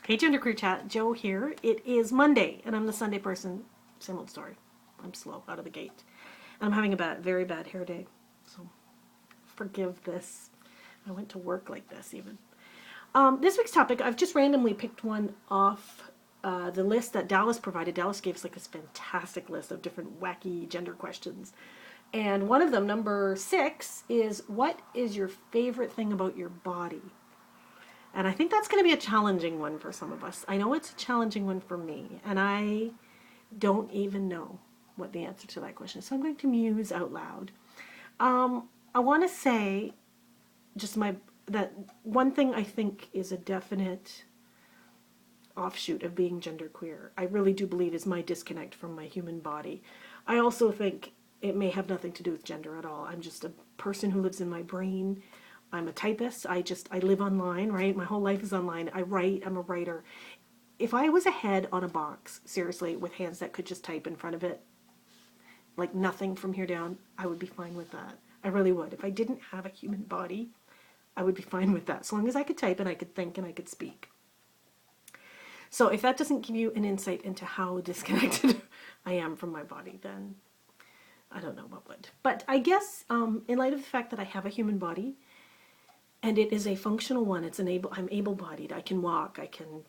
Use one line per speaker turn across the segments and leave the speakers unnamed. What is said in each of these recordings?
Hey, GenderqueerChat, Joe here. It is Monday, and I'm the Sunday person. Same old story. I'm slow out of the gate. And I'm having a very bad hair day, so forgive this. I went to work like this, even. This week's topic, I've just randomly picked one off the list that Dallas provided. Dallas gave us like this fantastic list of different wacky gender questions. And one of them, number 6, is what is your favorite thing about your body? And I think that's going to be a challenging one for some of us. I know it's a challenging one for me, and I don't even know what the answer to that question is. So I'm going to muse out loud. I want to say just that one thing I think is a definite offshoot of being genderqueer, I really do believe, is my disconnect from my human body. I also think it may have nothing to do with gender at all. I'm just a person who lives in my brain. I'm a typist. I live online, right? My whole life is online. I write. I'm a writer. If I was a head on a box, seriously, with hands that could just type in front of it, like nothing from here down, I would be fine with that. I really would. If I didn't have a human body, I would be fine with that. So long as I could type and I could think and I could speak. So if that doesn't give you an insight into how disconnected I am from my body, then I don't know what would. But I guess in light of the fact that I have a human body, and it is a functional one. I'm able-bodied. I can walk. I can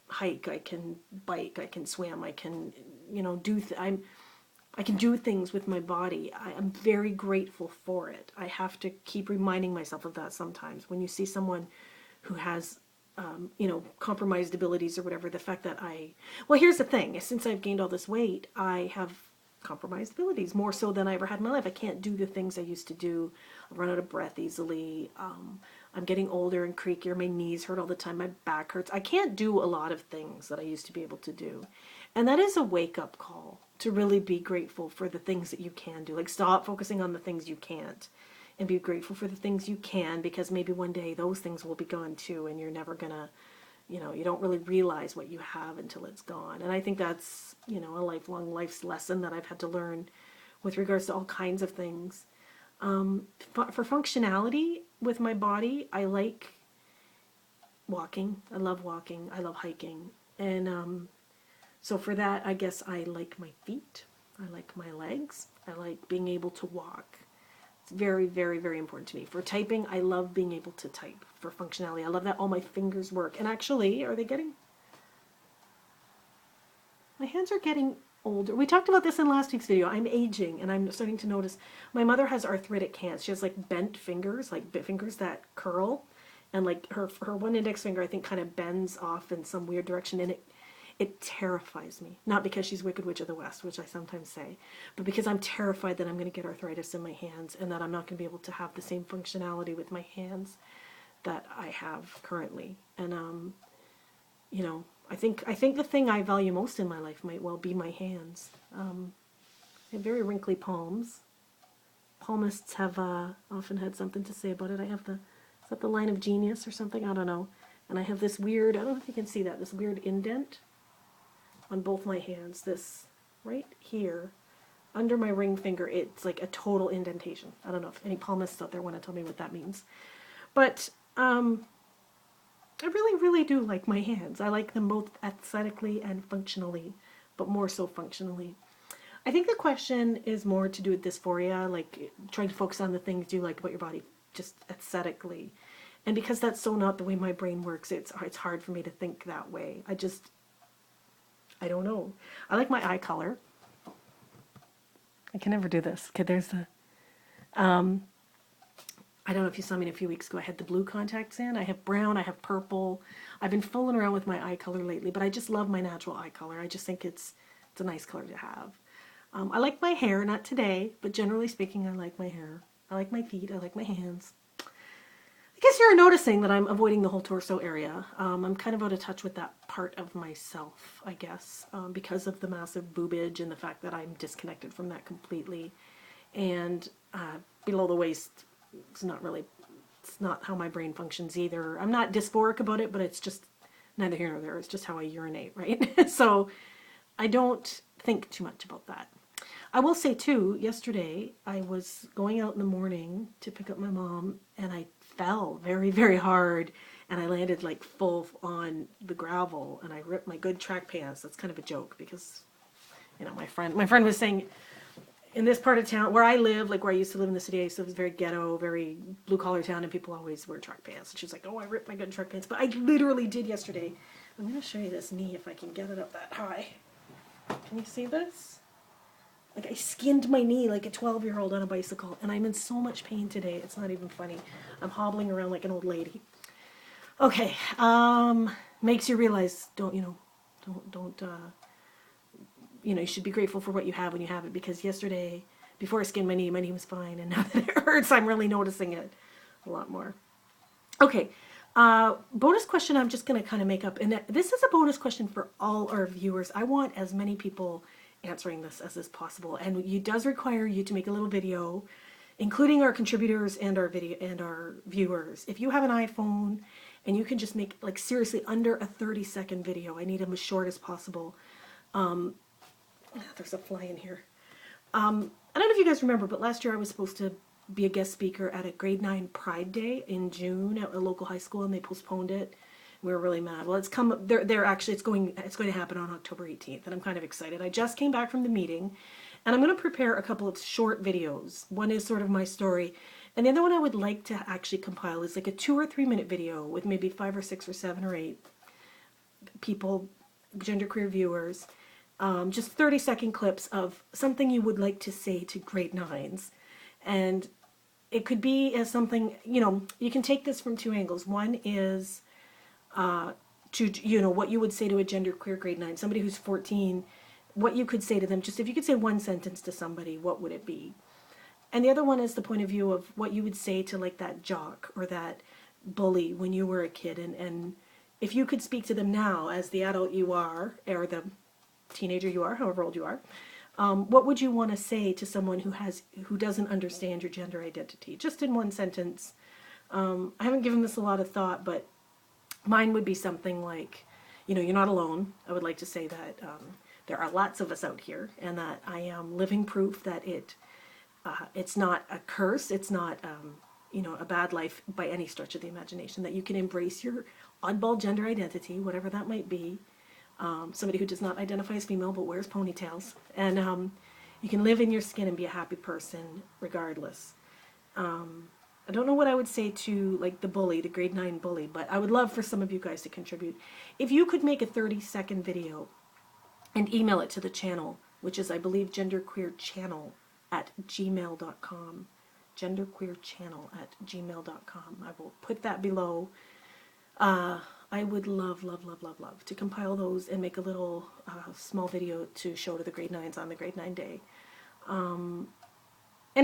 hike. I can bike. I can swim. I can, I can do things with my body. I am very grateful for it. I have to keep reminding myself of that sometimes. When you see someone who has, compromised abilities or whatever, the fact that well, here's the thing. Since I've gained all this weight, I have compromised abilities, more so than I ever had in my life. I can't do the things I used to do. I run out of breath easily. I'm getting older and creakier. My knees hurt all the time. My back hurts. I can't do a lot of things that I used to be able to do. And that is a wake-up call to really be grateful for the things that you can do. Like, stop focusing on the things you can't and be grateful for the things you can, because maybe one day those things will be gone too, and you're never gonna, you don't really realize what you have until it's gone. And I think that's, a lifelong life's lesson that I've had to learn with regards to all kinds of things. For functionality with my body, I like walking. I love walking. I love hiking. And so for that, I guess I like my feet. I like my legs. I like being able to walk. It's very, very, very important to me. For typing, I love being able to type. For functionality, I love that all my fingers work. And actually, my hands are getting older. We talked about this in last week's video. I'm aging, and I'm starting to notice my mother has arthritic hands. She has like bent fingers, like fingers that curl, and like her one index finger, I think, kind of bends off in some weird direction, and it terrifies me. Not because she's Wicked Witch of the West, which I sometimes say, but because I'm terrified that I'm going to get arthritis in my hands and that I'm not going to be able to have the same functionality with my hands that I have currently. And I think the thing I value most in my life might well be my hands. I have very wrinkly palms. Palmists have often had something to say about it. I have is that the line of genius or something? I don't know. And I have this weird, I don't know if you can see that, this weird indent on both my hands. This right here, under my ring finger, it's like a total indentation. I don't know if any palmists out there want to tell me what that means. But I really, really do like my hands. I like them both aesthetically and functionally, but more so functionally. I think the question is more to do with dysphoria, like trying to focus on the things you like about your body just aesthetically. And because that's so not the way my brain works, it's hard for me to think that way. I don't know. I like my eye color. I can never do this. Okay, there's the... I don't know if you saw me in a few weeks ago. I had the blue contacts in. I have brown. I have purple. I've been fooling around with my eye color lately, but I just love my natural eye color. I just think it's a nice color to have. I like my hair, not today, but generally speaking, I like my hair. I like my feet. I like my hands. I guess you're noticing that I'm avoiding the whole torso area. I'm kind of out of touch with that part of myself, I guess, because of the massive boobage and the fact that I'm disconnected from that completely. And below the waist, it's not how my brain functions either. I'm not dysphoric about it, but it's just neither here nor there. It's just how I urinate, right? So I don't think too much about that. I will say too, yesterday I was going out in the morning to pick up my mom, and I fell very, very hard, and I landed like full on the gravel, and I ripped my good track pants. That's kind of a joke because, you know, my friend was saying, in this part of town where I live, like where I used to live in the city, I used to live in a very ghetto, very blue collar town, and people always wear track pants. And she's like, "Oh, I ripped my good track pants," but I literally did yesterday. I'm gonna show you this knee if I can get it up that high. Can you see this? Like I skinned my knee like a 12-year-old on a bicycle, and I'm in so much pain today. It's not even funny. I'm hobbling around like an old lady. Okay, makes you realize, don't you should be grateful for what you have when you have it, because yesterday, before I skinned my knee was fine, and now that it hurts, I'm really noticing it a lot more. Okay, bonus question I'm just going to kind of make up, and this is a bonus question for all our viewers. I want as many people answering this as is possible, and it does require you to make a little video, including our contributors and our viewers. If you have an iPhone and you can just make, like, seriously under a 30-second video, I need them as short as possible. There's a fly in here. I don't know if you guys remember, but last year I was supposed to be a guest speaker at a grade 9 Pride Day in June at a local high school, and they postponed it. We were really mad. Well, it's going to happen on October 18th, and I'm kind of excited. I just came back from the meeting, and I'm going to prepare a couple of short videos. One is sort of my story, and the other one I would like to actually compile is like a 2 or 3 minute video with maybe 5 or 6 or 7 or 8 people, genderqueer viewers. Just 30-second clips of something you would like to say to grade 9s. And it could be as something, you can take this from 2 angles. One is what you would say to a genderqueer grade 9, somebody who's 14, what you could say to them. Just if you could say one sentence to somebody, what would it be? And the other one is the point of view of what you would say to like that jock or that bully when you were a kid. And if you could speak to them now as the adult you are, or the teenager you are, however old you are, what would you want to say to someone who doesn't understand your gender identity? Just in one sentence. I haven't given this a lot of thought, but mine would be something like, you're not alone. I would like to say that there are lots of us out here, and that I am living proof that it's not a curse. It's not a bad life by any stretch of the imagination. That you can embrace your oddball gender identity, whatever that might be. Somebody who does not identify as female but wears ponytails, and you can live in your skin and be a happy person regardless. I don't know what I would say to like the grade 9 bully, but I would love for some of you guys to contribute. If you could make a 30-second video and email it to the channel, which is, I believe, genderqueerchannel@gmail.com. genderqueerchannel@gmail.com. I will put that below. I would love to compile those and make a little small video to show to the grade 9s on the grade 9 day. And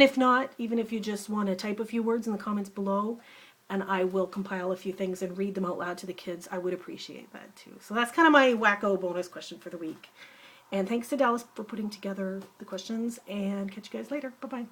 if not, even if you just want to type a few words in the comments below, and I will compile a few things and read them out loud to the kids, I would appreciate that too. So that's kind of my wacko bonus question for the week. And thanks to Dallas for putting together the questions, and catch you guys later. Bye-bye.